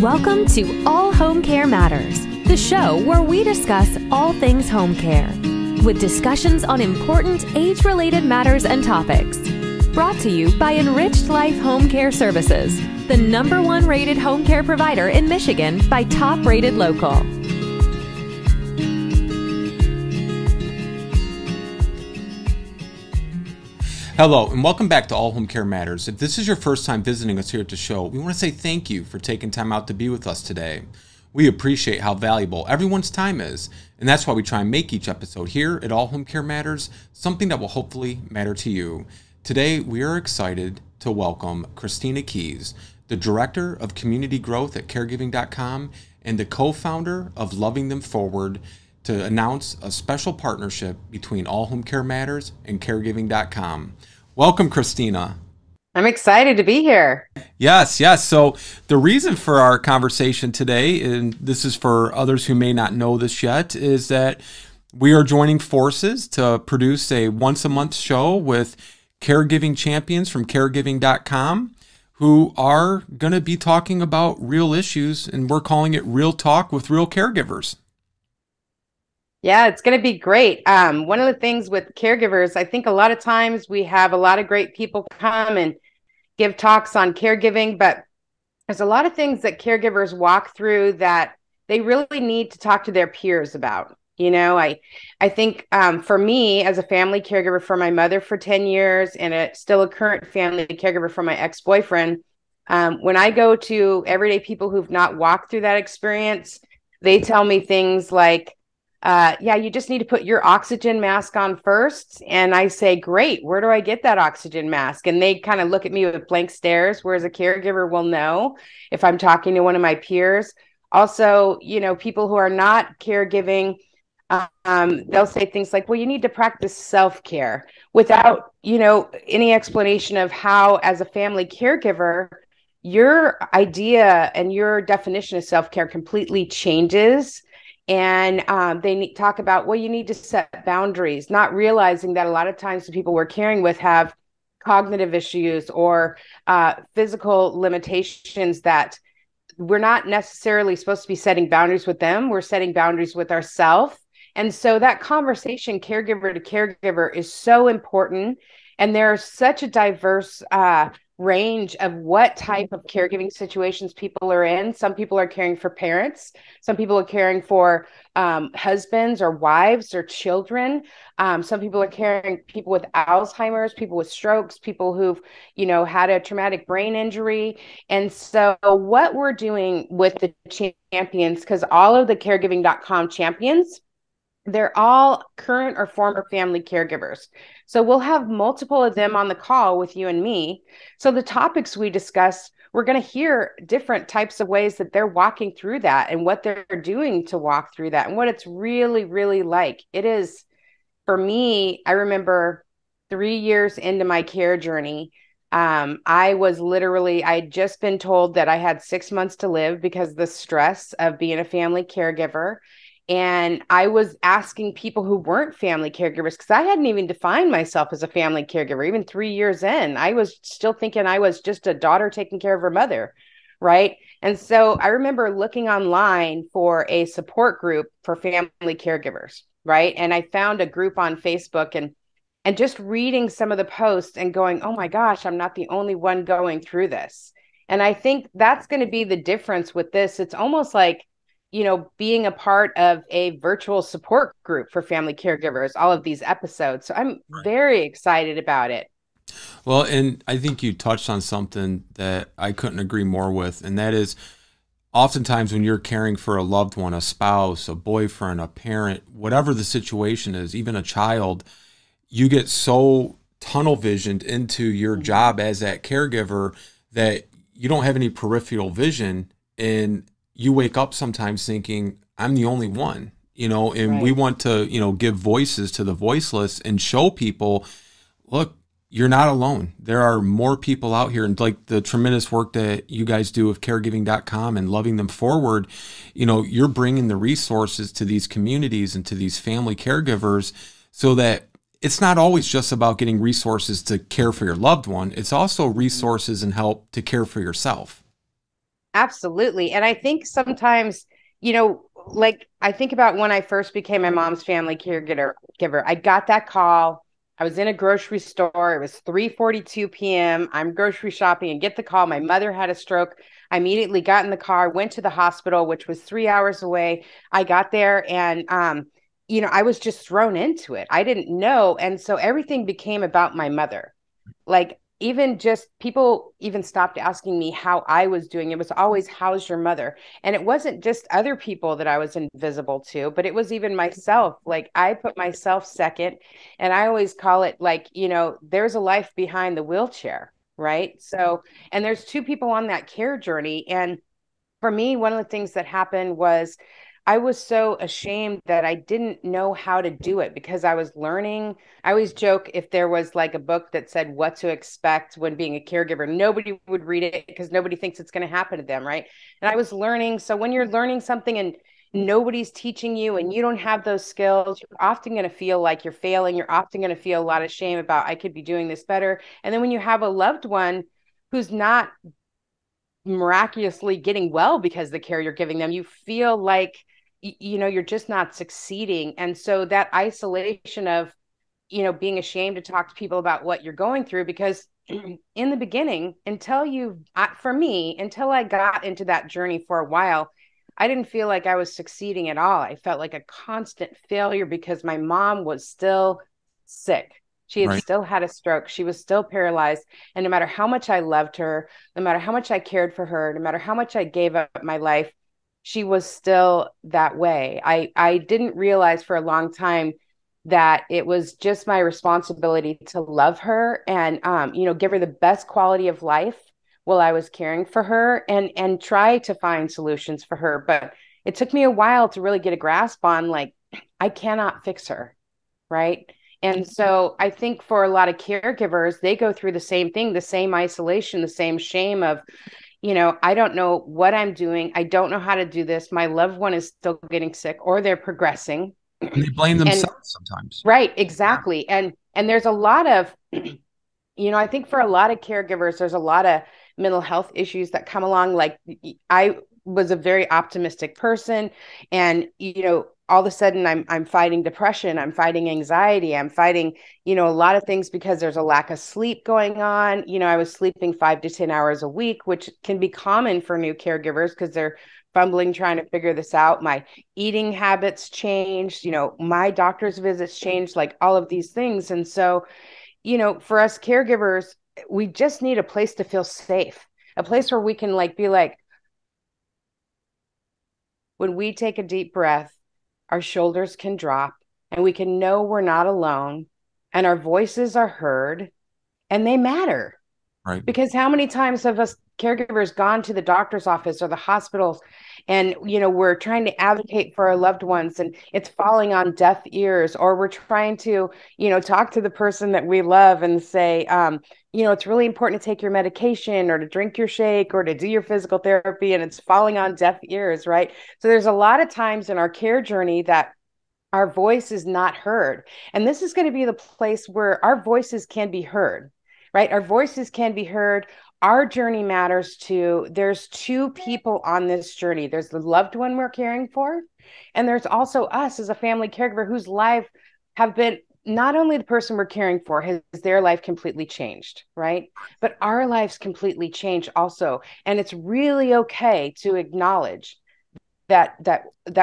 Welcome to All Home Care Matters, the show where we discuss all things home care, with discussions on important age-related matters and topics. Brought to you by Enriched Life Home Care Services, the #1 rated home care provider in Michigan by Top Rated Local. Hello, and welcome back to All Home Care Matters. If this is your first time visiting us here at the show, we want to say thank you for taking time out to be with us today. We appreciate how valuable everyone's time is, and that's why we try and make each episode here at All Home Care Matters something that will hopefully matter to you. Today, we are excited to welcome Christina Keys, the Director of Community Growth at caregiving.com and the co-founder of Loving Them Forward, to announce a special partnership between All Home Care Matters and caregiving.com. Welcome, Christina. I'm excited to be here. Yes. So the reason for our conversation today, and this is for others who may not know this yet, is that we are joining forces to produce a once-a-month show with caregiving champions from caregiving.com who are going to be talking about real issues, and we're calling it Real Talk with Real Caregivers. Yeah, it's going to be great. One of the things with caregivers, I think a lot of times we have a lot of great people come and give talks on caregiving, but there's a lot of things that caregivers walk through that they really need to talk to their peers about. You know, I think for me as a family caregiver for my mother for 10 years and still a current family caregiver for my ex-boyfriend, when I go to everyday people who've not walked through that experience, they tell me things like, yeah, you just need to put your oxygen mask on first. And I say, great, where do I get that oxygen mask? And they kind of look at me with blank stares, whereas a caregiver will know if I'm talking to one of my peers. Also, you know, people who are not caregiving, they'll say things like, well, you need to practice self-care without, you know, any explanation of how, as a family caregiver, your idea and your definition of self-care completely changes. And they talk about, well, you need to set boundaries, not realizing that a lot of times the people we're caring with have cognitive issues or physical limitations that we're not necessarily supposed to be setting boundaries with them. We're setting boundaries with ourselves. And so that conversation, caregiver to caregiver, is so important. And there's such a diverse range of what type of caregiving situations people are in. Some people are caring for parents. Some people are caring for husbands or wives or children. Some people are caring people with Alzheimer's, people with strokes, people who've, you know, had a traumatic brain injury. And so what we're doing with the champions, because all of the caregiving.com champions, they're all current or former family caregivers. So we'll have multiple of them on the call with you and me. So the topics we discuss, we're going to hear different types of ways that they're walking through that and what they're doing to walk through that and what it's really, really like. It is, for me, I remember 3 years into my care journey, I had just been told that I had 6 months to live because of the stress of being a family caregiver. And I was asking people who weren't family caregivers, because I hadn't even defined myself as a family caregiver. Even 3 years in, I was still thinking I was just a daughter taking care of her mother, right? And so I remember looking online for a support group for family caregivers, right? And I found a group on Facebook and just reading some of the posts and going, oh my gosh, I'm not the only one going through this. And I think that's going to be the difference with this. It's almost like, you know, being a part of a virtual support group for family caregivers, all of these episodes. So I'm very excited about it. Well, and I think you touched on something that I couldn't agree more with, and that is oftentimes when you're caring for a loved one, a spouse, a boyfriend, a parent, whatever the situation is, even a child, you get so tunnel visioned into your job as that caregiver that you don't have any peripheral vision, and you wake up sometimes thinking, I'm the only one, you know, and we want to, you know, give voices to the voiceless and show people, look, you're not alone. There are more people out here. And like the tremendous work that you guys do with caregiving.com and Loving Them Forward, you know, you're bringing the resources to these communities and to these family caregivers so that it's not always just about getting resources to care for your loved one. It's also resources and help to care for yourself. Absolutely. And I think sometimes, like I think about when I first became my mom's family caregiver, I got that call. I was in a grocery store. It was 3:42 p.m. I'm grocery shopping and get the call. My mother had a stroke. I immediately got in the car, went to the hospital, which was 3 hours away. I got there and I was just thrown into it. I didn't know. And so everything became about my mother. Like even just people even stopped asking me how I was doing. It was always, how's your mother? And it wasn't just other people that I was invisible to, but it was even myself. Like I put myself second. And I always call it like, there's a life behind the wheelchair. Right. So, and there's two people on that care journey. And for me, one of the things that happened was I was so ashamed that I didn't know how to do it because I was learning. I always joke if there was like a book that said what to expect when being a caregiver, nobody would read it because nobody thinks it's going to happen to them. Right. And I was learning. So when you're learning something and nobody's teaching you and you don't have those skills, you're often going to feel like you're failing. You're often going to feel a lot of shame about, I could be doing this better. And then when you have a loved one who's not miraculously getting well because the care you're giving them, you feel like you're just not succeeding. And so that isolation of being ashamed to talk to people about what you're going through, because in the beginning, for me, until I got into that journey for a while, I didn't feel like I was succeeding at all. I felt like a constant failure because my mom was still sick. She had Right. still had a stroke. She was still paralyzed. And no matter how much I loved her, no matter how much I cared for her, no matter how much I gave up my life, she was still that way. I didn't realize for a long time that it was just my responsibility to love her and give her the best quality of life while I was caring for her and try to find solutions for her. But it took me a while to really get a grasp on like I cannot fix her, right? And so I think for a lot of caregivers, they go through the same thing, the same isolation, the same shame of, I don't know what I'm doing. I don't know how to do this. My loved one is still getting sick or they're progressing. And they blame And themselves sometimes. right, Yeah. exactly. And there's a lot of, I think for a lot of caregivers, there's a lot of mental health issues that come along. Like I was a very optimistic person, and all of a sudden I'm fighting depression, I'm fighting anxiety, I'm fighting a lot of things because there's a lack of sleep going on. I was sleeping 5 to 10 hours a week, which can be common for new caregivers because they're fumbling trying to figure this out. My eating habits changed, my doctor's visits changed, like all of these things. And so for us caregivers, we just need a place to feel safe, a place where we can like be like, when we take a deep breath, our shoulders can drop and we can know we're not alone and our voices are heard and they matter. Right. Because how many times have us caregivers gone to the doctor's office or the hospitals and, we're trying to advocate for our loved ones and it's falling on deaf ears, or we're trying to, talk to the person that we love and say, it's really important to take your medication or to drink your shake or to do your physical therapy, and it's falling on deaf ears, right? So there's a lot of times in our care journey that our voice is not heard. And this is going to be the place where our voices can be heard, right? Our voices can be heard. Our journey matters too. There's two people on this journey. There's the loved one we're caring for, and there's also us as a family caregiver whose life have been, not only the person we're caring for has their life completely changed, right? But our lives completely changed also. And it's really okay to acknowledge that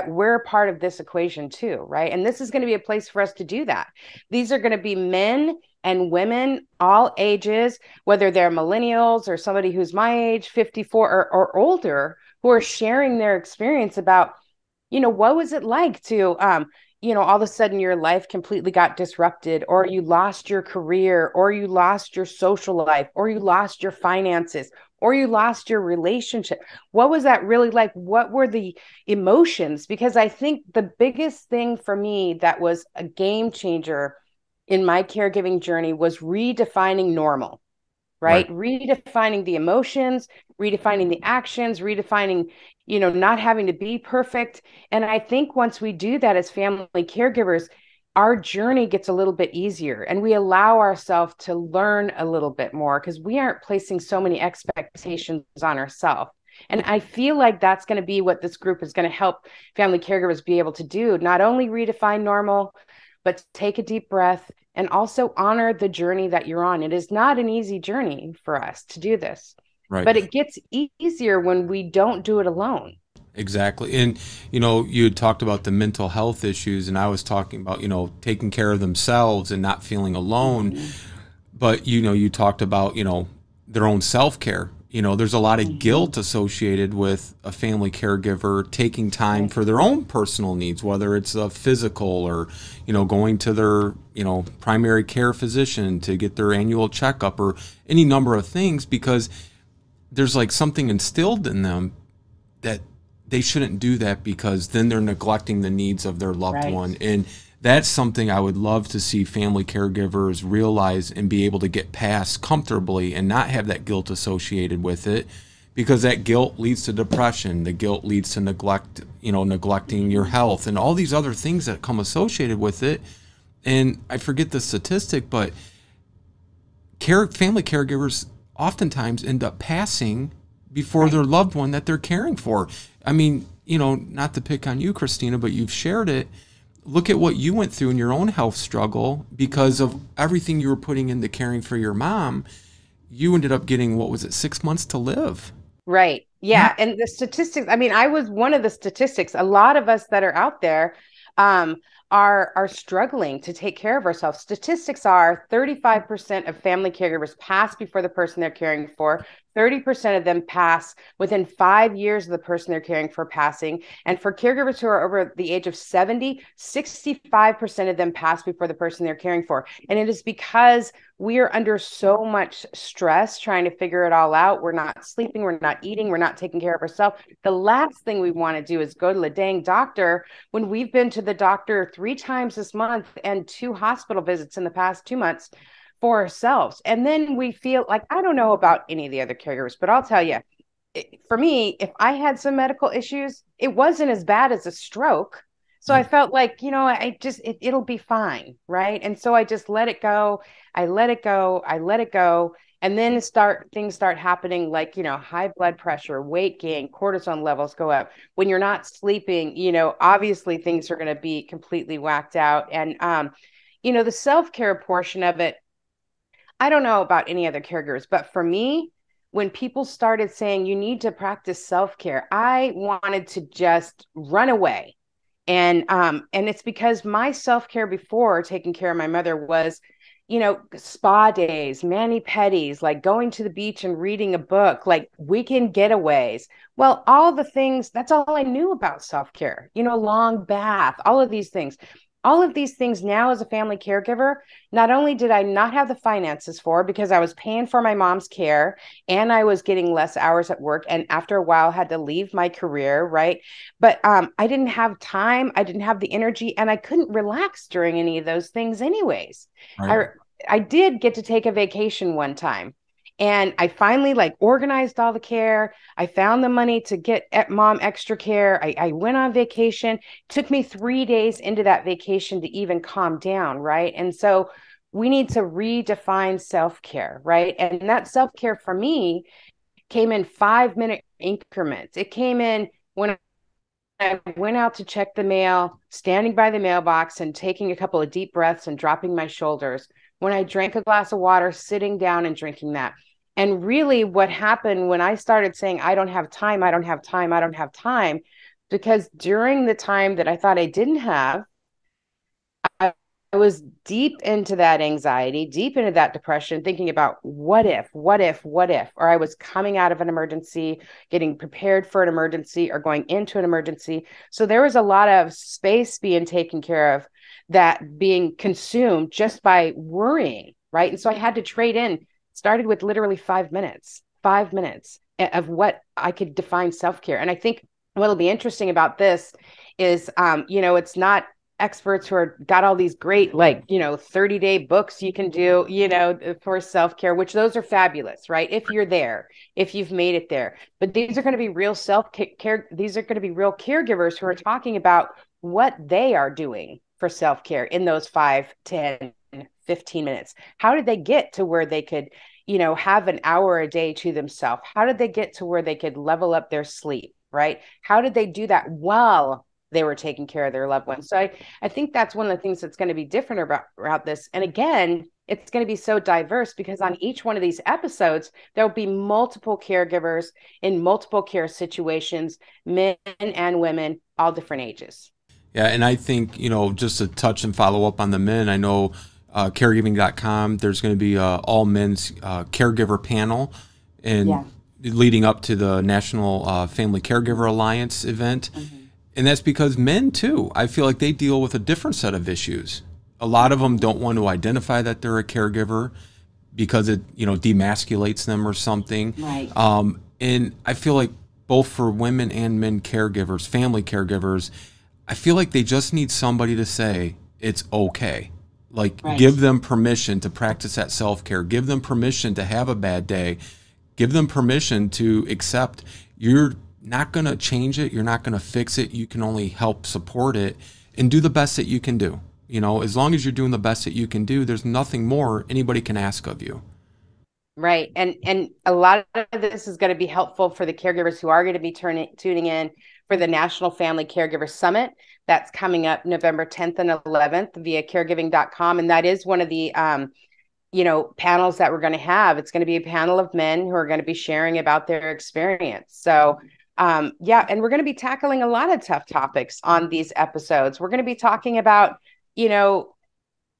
we're part of this equation too, right? And this is going to be a place for us to do that. These are going to be men and women, all ages, whether they're millennials or somebody who's my age, 54 or older, who are sharing their experience about, what was it like to, all of a sudden your life completely got disrupted, or you lost your career, or you lost your social life, or you lost your finances, or you lost your relationship. What was that really like? What were the emotions? Because I think the biggest thing for me that was a game changer in my caregiving journey was redefining normal, Right. right? Redefining the emotions, redefining the actions, redefining, not having to be perfect. And I think once we do that as family caregivers, our journey gets a little bit easier and we allow ourselves to learn a little bit more because we aren't placing so many expectations on ourselves. And I feel like that's going to be what this group is going to help family caregivers be able to do, not only redefine normal, but take a deep breath and also honor the journey that you're on. It is not an easy journey for us to do this, Right. but it gets easier when we don't do it alone. Exactly. And, you had talked about the mental health issues, and I was talking about, taking care of themselves and not feeling alone. Mm-hmm. But, you talked about, their own self-care. There's a lot of mm-hmm. guilt associated with a family caregiver taking time for their own personal needs, whether it's a physical or, going to their, primary care physician to get their annual checkup or any number of things, because there's like something instilled in them that they shouldn't do that, because then they're neglecting the needs of their loved right. one. And that's something I would love to see family caregivers realize and be able to get past comfortably and not have that guilt associated with it, because that guilt leads to depression. The guilt leads to neglecting your health and all these other things that come associated with it. And I forget the statistic, but family caregivers oftentimes end up passing before right. their loved one that they're caring for. I mean, not to pick on you, Christina, but you've shared it. Look at what you went through in your own health struggle because of everything you were putting into caring for your mom. You ended up getting, 6 months to live? Right. Yeah. And the statistics, I mean, I was one of the statistics. A lot of us that are out there are struggling to take care of ourselves. Statistics are 35% of family caregivers pass before the person they're caring for. 30% of them pass within 5 years of the person they're caring for passing. And for caregivers who are over the age of 70, 65% of them pass before the person they're caring for. And it is because we are under so much stress trying to figure it all out. We're not sleeping, we're not eating, we're not taking care of ourselves. The last thing we want to do is go to the dang doctor when we've been to the doctor 3 times this month and 2 hospital visits in the past 2 months for ourselves. And then we feel like, I don't know about any of the other caregivers, but I'll tell you, for me, if I had some medical issues, it wasn't as bad as a stroke. So I felt like, it'll be fine. Right. And so I just let it go. I let it go. And then things start happening, like, high blood pressure, weight gain, cortisol levels go up. When you're not sleeping, obviously things are going to be completely whacked out. And, the self-care portion of it, I don't know about any other caregivers, but for me, when people started saying you need to practice self-care, I wanted to just run away. And it's because my self-care before taking care of my mother was, spa days, mani-pedis, like going to the beach and reading a book, like weekend getaways. Well, all the things, that's all I knew about self-care, long bath, all of these things. All of these things now as a family caregiver, not only did I not have the finances for, because I was paying for my mom's care and I was getting less hours at work, and after a while had to leave my career, right? But I didn't have time, I didn't have the energy, and I couldn't relax during any of those things anyways. Right. I did get to take a vacation one time. And I finally organized all the care. I found the money to get at mom extra care. I went on vacation. It took me 3 days into that vacation to even calm down. Right. And so we need to redefine self-care. Right. And that self-care for me came in 5-minute increments. It came in when I went out to check the mail, standing by the mailbox and taking a couple of deep breaths and dropping my shoulders. When I drank a glass of water, sitting down and drinking that. And really what happened when I started saying, I don't have time, because during the time that I thought I didn't have, I was deep into that anxiety, deep into that depression, thinking about what if, or I was coming out of an emergency, getting prepared for an emergency, or going into an emergency. So there was a lot of space being taken care of, that being consumed just by worrying, right? And so I had to trade in, started with literally 5 minutes of what I could define self-care. And I think what'll be interesting about this is, it's not experts who got all these great 30-day books you can do for self-care, which those are fabulous, right? If you're there, if you've made it there. But these are going to be real self-care, these are going to be real caregivers who are talking about what they are doing for self-care in those 5, 10, 15 minutes. How did they get to where they could have an hour a day to themselves? How did they get to where they could level up their sleep, right? How did they do that while they were taking care of their loved ones? So I think that's one of the things that's going to be different about this. And again, it's going to be so diverse because on each one of these episodes, there'll be multiple caregivers in multiple care situations, men and women, all different ages. Yeah, and I think, just to touch and follow up on the men, I know caregiving.com, there's going to be all men's caregiver panel, and leading up to the National Family Caregiver Alliance event. Mm-hmm. And that's because men, too, I feel like they deal with a different set of issues. A lot of them don't want to identify that they're a caregiver because it, demasculates them or something. Right. And I feel like both for women and men caregivers, family caregivers, I feel like they just need somebody to say it's okay. Like, give them permission to practice that self-care. Give them permission to have a bad day. Give them permission to accept you're not going to change it. You're not going to fix it. You can only help support it and do the best that you can do. As long as you're doing the best that you can do, there's nothing more anybody can ask of you. Right. And a lot of this is going to be helpful for the caregivers who are going to be tuning in for the National Family Caregiver Summit. That's coming up November 10th and 11th via caregiving.com. And that is one of the, panels that we're going to have. It's going to be a panel of men who are going to be sharing about their experience. So, and we're going to be tackling a lot of tough topics on these episodes. We're going to be talking about,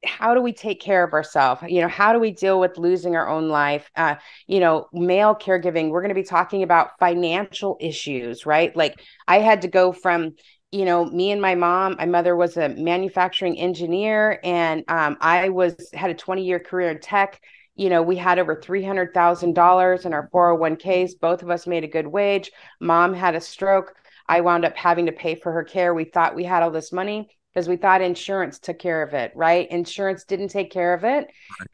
how do we take care of ourselves? How do we deal with losing our own life? Male caregiving. We're going to be talking about financial issues, right? Like I had to go from, me and my mother was a manufacturing engineer, and I had a 20-year career in tech. We had over $300,000 in our 401ks. Both of us made a good wage. Mom had a stroke. I wound up having to pay for her care. We thought we had all this money because we thought insurance took care of it, right? Insurance didn't take care of it,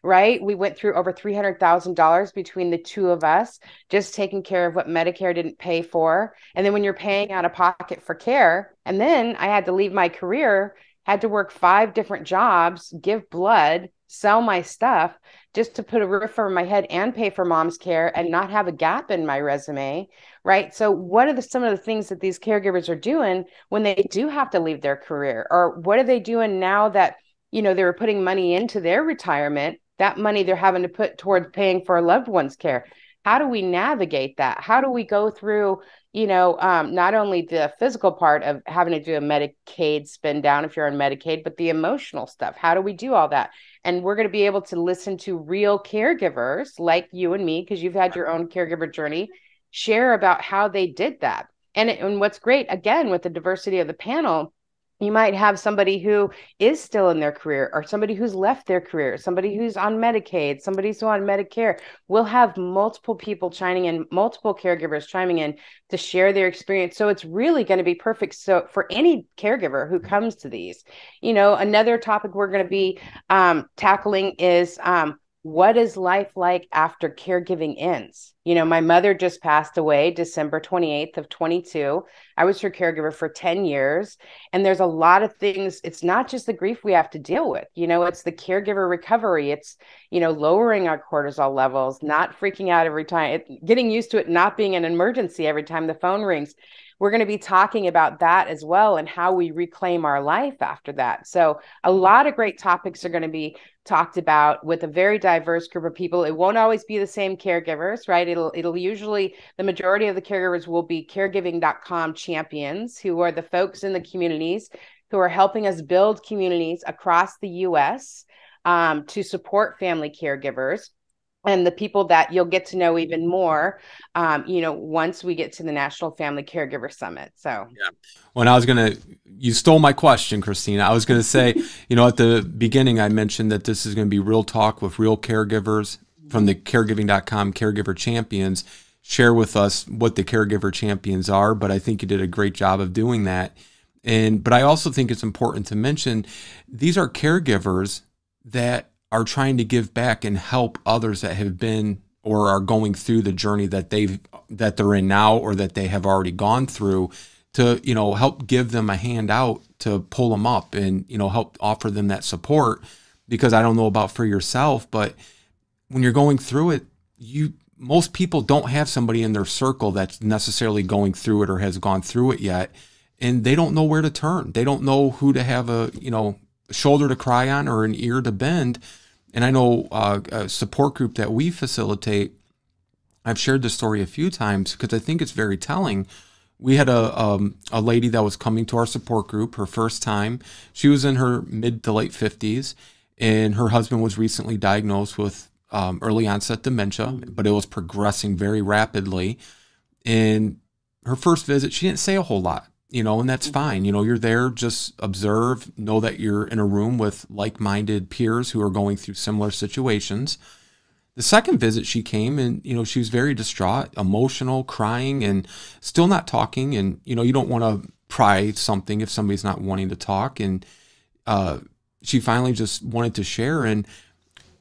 right? We went through over $300,000 between the two of us, just taking care of what Medicare didn't pay for. And then when you're paying out of pocket for care, and then I had to leave my career, had to work 5 different jobs, give blood, sell my stuff just to put a roof over my head and pay for mom's care and not have a gap in my resume, right? So what are some of the things that these caregivers are doing when they do have to leave their career? Or what are they doing now that, they were putting money into their retirement, that money they're having to put towards paying for a loved one's care? How do we navigate that? How do we go through, not only the physical part of having to do a Medicaid spin down if you're on Medicaid, but the emotional stuff? How do we do all that? And we're going to be able to listen to real caregivers like you and me, because you've had your own caregiver journey, share about how they did that. And what's great, again, with the diversity of the panel, you might have somebody who is still in their career, or somebody who's left their career, somebody who's on Medicaid, somebody who's on Medicare. We'll have multiple people chiming in, multiple caregivers chiming in to share their experience. So it's really going to be perfect. So for any caregiver who comes to these, another topic we're going to be tackling is what is life like after caregiving ends? My mother just passed away December 28th of 22. I was her caregiver for 10 years. And there's a lot of things. It's not just the grief we have to deal with. It's the caregiver recovery. It's, lowering our cortisol levels, not freaking out every time, getting used to it not being an emergency every time the phone rings. We're going to be talking about that as well, and how we reclaim our life after that. So a lot of great topics are going to be talked about with a very diverse group of people. It won't always be the same caregivers, right? It'll usually, the majority of the caregivers will be caregiving.com champions, who are the folks in the communities who are helping us build communities across the U.S. To support family caregivers. And the people that you'll get to know even more, once we get to the National Family Caregiver Summit. So, yeah. You stole my question, Christina. I was going to say, at the beginning, I mentioned that this is going to be real talk with real caregivers from the caregiving.com caregiver champions. Share with us what the caregiver champions are, but I think you did a great job of doing that. But I also think it's important to mention these are caregivers that are trying to give back and help others that have been or are going through the journey that they're in now, or that they have already gone through, to help give them a hand out to pull them up and help offer them that support. Because I don't know about for yourself, but when you're going through it, most people don't have somebody in their circle that's necessarily going through it or has gone through it yet, and they don't know where to turn. They don't know who to have a shoulder to cry on or an ear to bend. And I know a support group that we facilitate, I've shared this story a few times because I think it's very telling. We had a lady that was coming to our support group, her first time. She was in her mid to late 50s, and her husband was recently diagnosed with early onset dementia, but it was progressing very rapidly. And her first visit, she didn't say a whole lot, and that's fine. You're there, just observe, know that you're in a room with like-minded peers who are going through similar situations. The second visit, she came and, she was very distraught, emotional, crying, and still not talking. And, you don't want to pry something if somebody's not wanting to talk. And she finally just wanted to share. And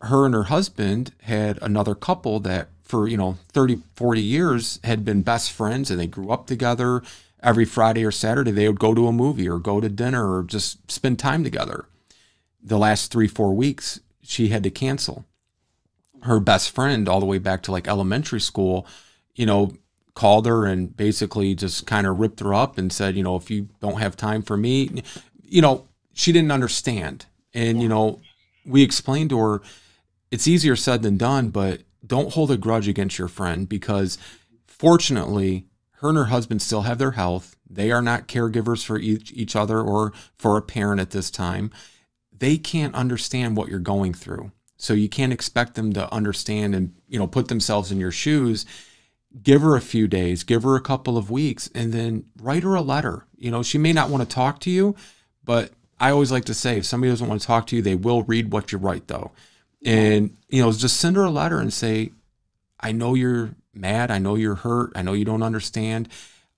her husband had another couple that for, 30, 40 years had been best friends, and they grew up together. Every Friday or Saturday, they would go to a movie or go to dinner or just spend time together. The last 3-4 weeks, she had to cancel. Her best friend, all the way back to like elementary school, called her and basically just kind of ripped her up and said, if you don't have time for me, she didn't understand. And, we explained to her, it's easier said than done, but don't hold a grudge against your friend, because fortunately, her and her husband still have their health. They are not caregivers for each other or for a parent at this time. They can't understand what you're going through. So you can't expect them to understand and, put themselves in your shoes. Give her a few days, give her a couple of weeks, and then write her a letter. She may not want to talk to you, but I always like to say, if somebody doesn't want to talk to you, they will read what you write though. And, just send her a letter and say, I know you're mad. I know you're hurt. I know you don't understand.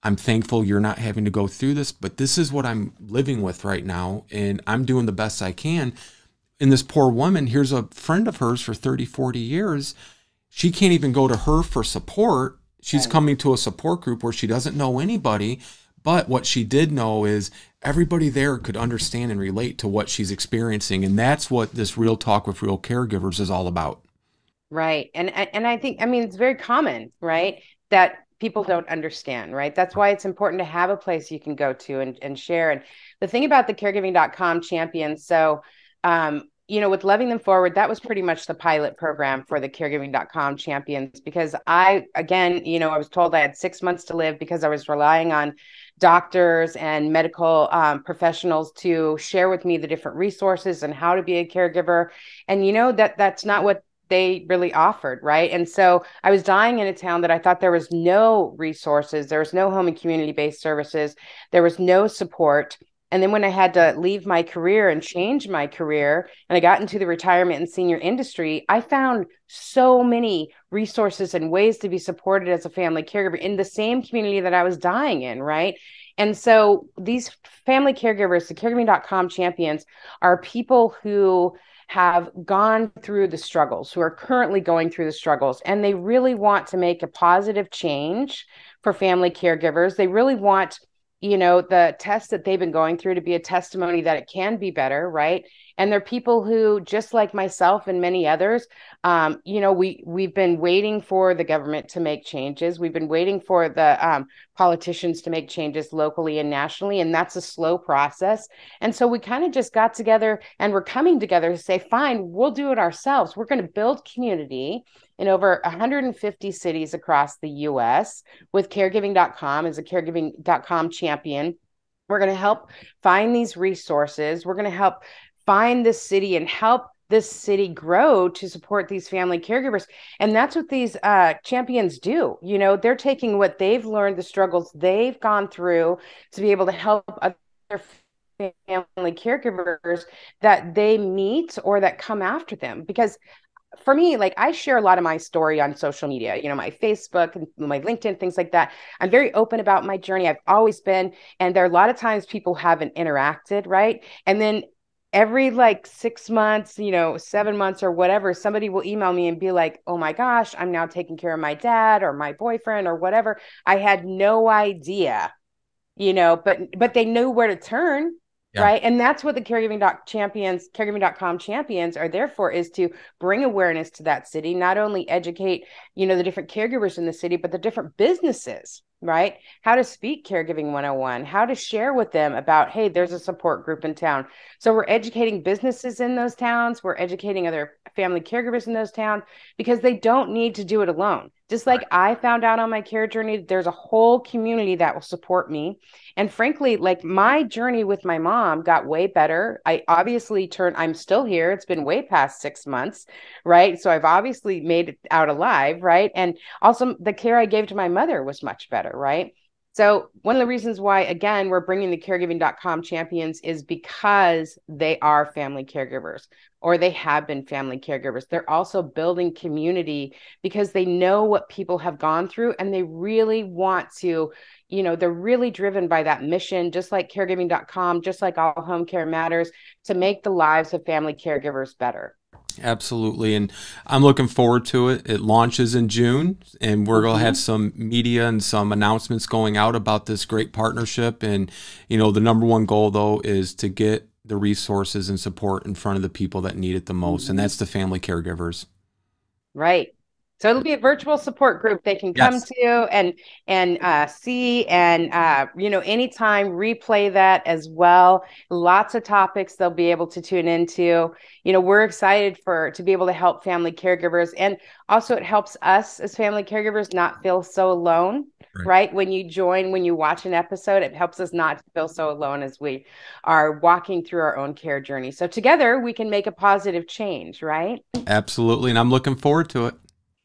I'm thankful you're not having to go through this, but this is what I'm living with right now. And I'm doing the best I can. And this poor woman, here's a friend of hers for 30, 40 years. She can't even go to her for support. She's coming to a support group where she doesn't know anybody. But what she did know is everybody there could understand and relate to what she's experiencing. And that's what this Real Talk with Real Caregivers is all about. Right. And I think, it's very common, right, that people don't understand, right? That's why it's important to have a place you can go to and share. And the thing about the caregiving.com champions, so with Loving Them Forward, that was pretty much the pilot program for the caregiving.com champions, because I was told I had 6 months to live because I was relying on doctors and medical professionals to share with me the different resources and how to be a caregiver. And that's not what they really offered, right? And so I was dying in a town that I thought there was no resources, there was no home and community-based services, there was no support. And then when I had to leave my career and change my career, and I got into the retirement and senior industry, I found so many resources and ways to be supported as a family caregiver in the same community that I was dying in, right? And so these family caregivers, the caregiving.com champions, are people who have gone through the struggles, who are currently going through the struggles, and they really want to make a positive change for family caregivers. They really want the test that they've been going through to be a testimony that it can be better, right? And they're people who, just like myself and many others, we've been waiting for the government to make changes. We've been waiting for the politicians to make changes locally and nationally, and that's a slow process. And so we kind of just got together, and we're coming together to say, fine, we'll do it ourselves. We're going to build community in over 150 cities across the US with caregiving.com as a caregiving.com champion. We're going to help find these resources. We're going to help find this city and help this city grow to support these family caregivers. And that's what these champions do. They're taking what they've learned, the struggles they've gone through, to be able to help other family caregivers that they meet or that come after them. Because for me, like, I share a lot of my story on social media, my Facebook and my LinkedIn, things like that. I'm very open about my journey. I've always been, and there are a lot of times people haven't interacted, right? And then every 6 months, 7 months or whatever, somebody will email me and be like, oh my gosh, I'm now taking care of my dad or my boyfriend or whatever. I had no idea, but they knew where to turn. Yeah. Right. And that's what the caregiving.com champions are there for, is to bring awareness to that city, not only educate, the different caregivers in the city, but the different businesses, right? How to speak caregiving 101, how to share with them about, hey, there's a support group in town. So we're educating businesses in those towns. We're educating other family caregivers in those towns, because they don't need to do it alone. Just like I found out on my care journey, there's a whole community that will support me. And frankly, like, my journey with my mom got way better. I'm still here. It's been way past 6 months, right? So I've obviously made it out alive, right? And also the care I gave to my mother was much better, right? So one of the reasons why, again, we're bringing the caregiving.com champions is because they are family caregivers, or they have been family caregivers. They're also building community because they know what people have gone through, and they really want to, they're really driven by that mission, just like caregiving.com, just like All Home Care Matters, to make the lives of family caregivers better. Absolutely. And I'm looking forward to it. It launches in June, and we're going to have some media and some announcements going out about this great partnership. And, the number one goal, though, is to get the resources and support in front of the people that need it the most. And that's the family caregivers. Right. So it'll be a virtual support group they can come to and see, and anytime replay that as well. Lots of topics they'll be able to tune into. We're excited to be able to help family caregivers, and also it helps us as family caregivers not feel so alone. Right? When you watch an episode, it helps us not feel so alone as we are walking through our own care journey. So together we can make a positive change, right? Absolutely. And I'm looking forward to it.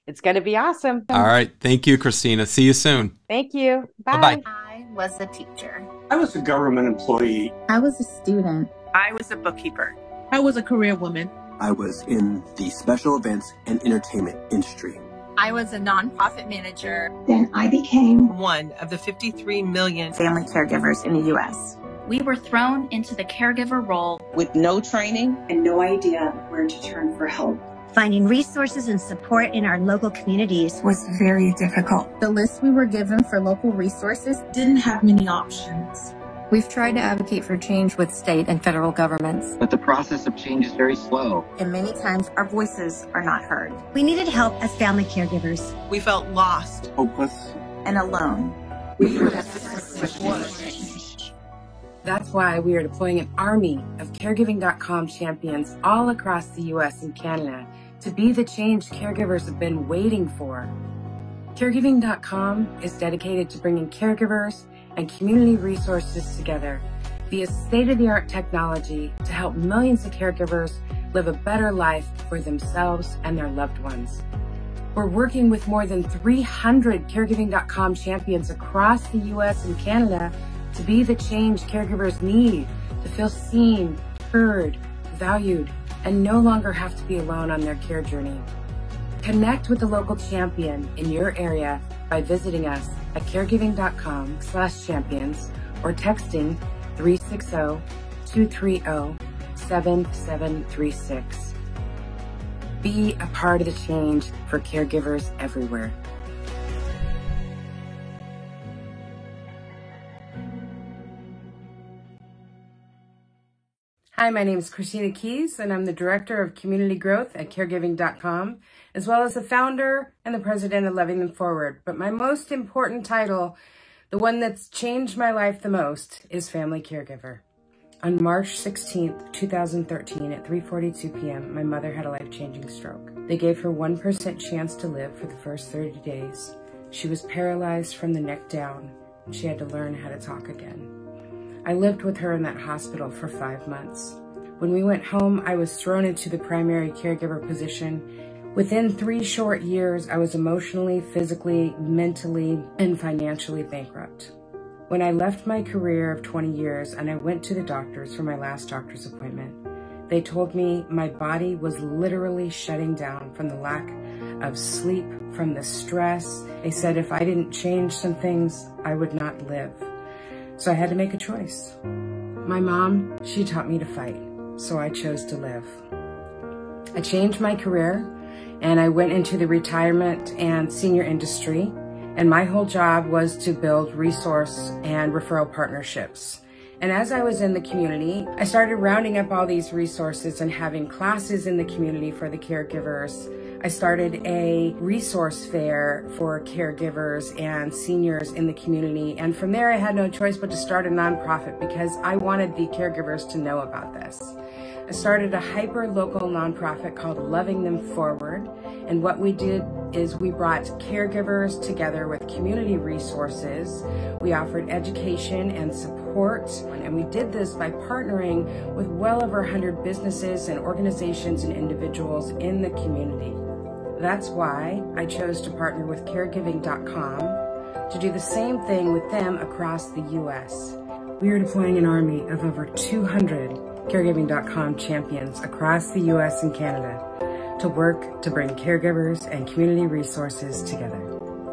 It's going to be awesome. All right. Thank you, Christina. See you soon. Thank you. Bye. Bye-bye. I was a teacher. I was a government employee. I was a student. I was a bookkeeper. I was a career woman. I was in the special events and entertainment industry. I was a nonprofit manager. Then I became one of the 53 million family caregivers in the U.S. We were thrown into the caregiver role with no training and no idea where to turn for help. Finding resources and support in our local communities was very difficult. The list we were given for local resources didn't have many options. We've tried to advocate for change with state and federal governments, but the process of change is very slow. And many times our voices are not heard. We needed help as family caregivers. We felt lost, hopeless, and alone. We were change. That's why we are deploying an army of caregiving.com champions all across the U.S. and Canada to be the change caregivers have been waiting for. Caregiving.com is dedicated to bringing caregivers and community resources together via state-of-the-art technology to help millions of caregivers live a better life for themselves and their loved ones. We're working with more than 300 Caregiving.com champions across the U.S. and Canada to be the change caregivers need to feel seen, heard, valued, and no longer have to be alone on their care journey. Connect with the local champion in your area by visiting us at caregiving.com/champions or texting 360-230-7736. Be a part of the change for caregivers everywhere. Hi, my name is Christina Keys, and I'm the Director of Community Growth at caregiving.com, as well as the founder and the president of Loving Them Forward. But my most important title, the one that's changed my life the most, is Family Caregiver. On March 16th, 2013, at 3:42 p.m., my mother had a life-changing stroke. They gave her 1% chance to live for the first 30 days. She was paralyzed from the neck down. She had to learn how to talk again. I lived with her in that hospital for 5 months. When we went home, I was thrown into the primary caregiver position. Within 3 short years, I was emotionally, physically, mentally, and financially bankrupt. When I left my career of 20 years and I went to the doctors for my last doctor's appointment, they told me my body was literally shutting down from the lack of sleep, from the stress. They said if I didn't change some things, I would not live. So I had to make a choice. My mom, she taught me to fight, so I chose to live. I changed my career and I went into the retirement and senior industry, and my whole job was to build resource and referral partnerships. And as I was in the community, I started rounding up all these resources and having classes in the community for the caregivers. I started a resource fair for caregivers and seniors in the community. And from there, I had no choice but to start a nonprofit because I wanted the caregivers to know about this. I started a hyper-local nonprofit called Loving Them Forward. And what we did is we brought caregivers together with community resources. We offered education and support. And we did this by partnering with well over 100 businesses and organizations and individuals in the community. That's why I chose to partner with caregiving.com to do the same thing with them across the U.S. We are deploying an army of over 200 caregiving.com champions across the U.S. and Canada to work to bring caregivers and community resources together.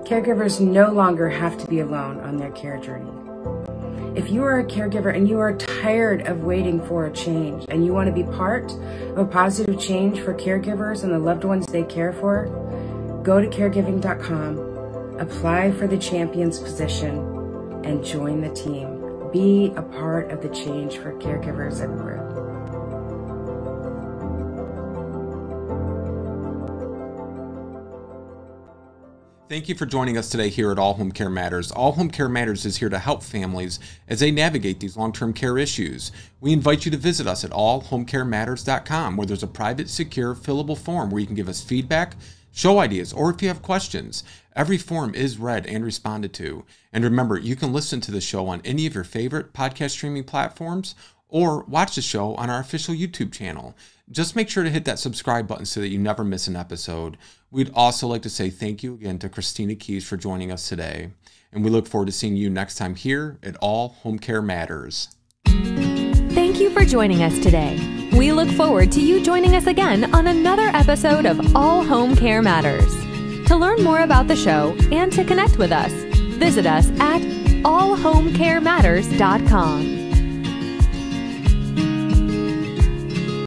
Caregivers no longer have to be alone on their care journey. If you are a caregiver and you are tired of waiting for a change and you want to be part of a positive change for caregivers and the loved ones they care for, go to caregiving.com, apply for the champions position, and join the team. Be a part of the change for caregivers everywhere. Thank you for joining us today here at All Home Care Matters. All Home Care Matters is here to help families as they navigate these long-term care issues. We invite you to visit us at allhomecarematters.com, where there's a private, secure, fillable form where you can give us feedback, show ideas, or if you have questions. Every form is read and responded to. And remember, you can listen to the show on any of your favorite podcast streaming platforms or watch the show on our official YouTube channel. Just make sure to hit that subscribe button so that you never miss an episode. We'd also like to say thank you again to Christina Keys for joining us today. And we look forward to seeing you next time here at All Home Care Matters. Thank you for joining us today. We look forward to you joining us again on another episode of All Home Care Matters. To learn more about the show and to connect with us, visit us at allhomecarematters.com.